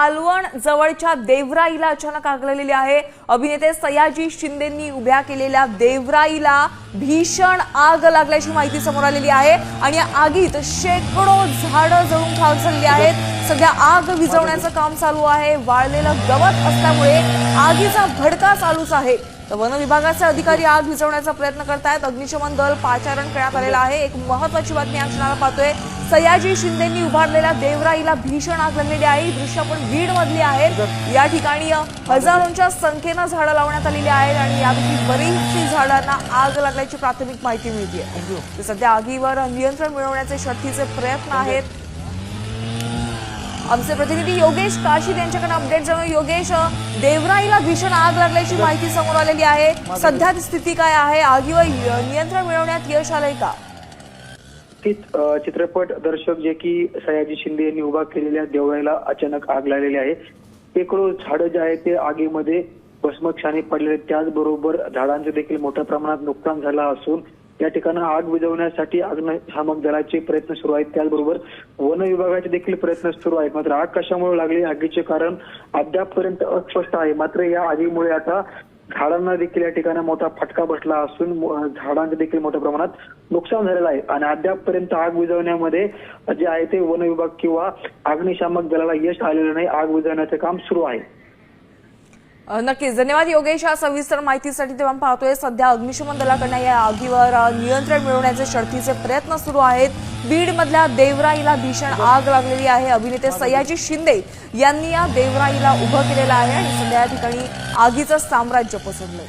मालवण जवळच्या देवराईला अचानक आग लागलेली आहे। अभिनेते सयाजी शिंदेंनी उभ्या केलेल्या देवराईला भीषण आग लागल्याची माहिती समोर आलेली आहे आणि या आगीत शेकडो झाडं जळून खाक झालेली आहेत। सध्या आग विझवण्याचं काम चालू आहे। वाळलेलं गवत असल्यामुळे आगीचा भडका चालूच आहे। तर वन विभागाचे अधिकारी आग विझवण्याचा प्रयत्न करतायत। अग्निशमन दल पाचारण करण्यात आलेलं आहे। एक महत्त्वाची बातमी या क्षणाला पाहतोय, सयाजी शिंदेंनी उभारलेल्या देवराईला भीषण आग लागलेली आहे। ही दृश्य आपण बीड मधली आहेत। या ठिकाणी हजारोंच्या संख्येनं झाडं लावण्यात आलेली आहेत आणि यापैकी बरीचशी झाडांना आग लागल्याची प्राथमिक माहिती मिळते। सध्या आगीवर नियंत्रण मिळवण्याचे शर्थीचे प्रयत्न आहेत। आमचे प्रतिनिधी योगेश काशीद यांच्याकडे अपडेट जाणून। योगेश, देवराईला भीषण आग लागल्याची माहिती समोर आलेली आहे। सध्या स्थिती काय आहे? आगीवर नियंत्रण मिळवण्यात यश आलंय का? चित्रपट दर्शक जे की सयाजी शिंदे यांनी उभा केलेल्या देवराईला अचानक आग लागलेली आहे। शेकडो झाडं जे आहेत ते आगीमध्ये भस्मक्षाने पडलेले, त्याचबरोबर झाडांचे देखील मोठ्या प्रमाणात नुकसान झालं असून या ठिकाणी आग विझवण्यासाठी अग्निशामक दलाचे प्रयत्न सुरू आहेत। त्याचबरोबर वन विभागाचे देखील प्रयत्न सुरू आहेत। मात्र आग कशामुळे लागली, आगीचे कारण अद्यापपर्यंत अस्पष्ट आहे। मात्र या आगीमुळे आता झाडांना देखील या ठिकाणी मोठा फटका बसला असून झाडांचे देखील मोठ्या प्रमाणात नुकसान झालेलं आहे आणि अद्यापपर्यंत आग विझवण्यामध्ये जे आहे ते वन विभाग किंवा अग्निशामक दलाला यश आलेलं नाही। आग विझवण्याचे काम सुरू आहे। नक्कीच, धन्यवाद योगेश या सविस्तर माहितीसाठी। तेव्हा पाहतोय सध्या अग्निशमन दलाकडून या आगीवर नियंत्रण मिळवण्याचे शर्थीचे प्रयत्न सुरू आहेत। बीड मधल्या देवराईला भीषण आग लागलेली आहे। अभिनेते सयाजी शिंदे यांनी या देवराईला उभं केलेलं आहे आणि सध्या या ठिकाणी आगीचं साम्राज्य पसरलंय।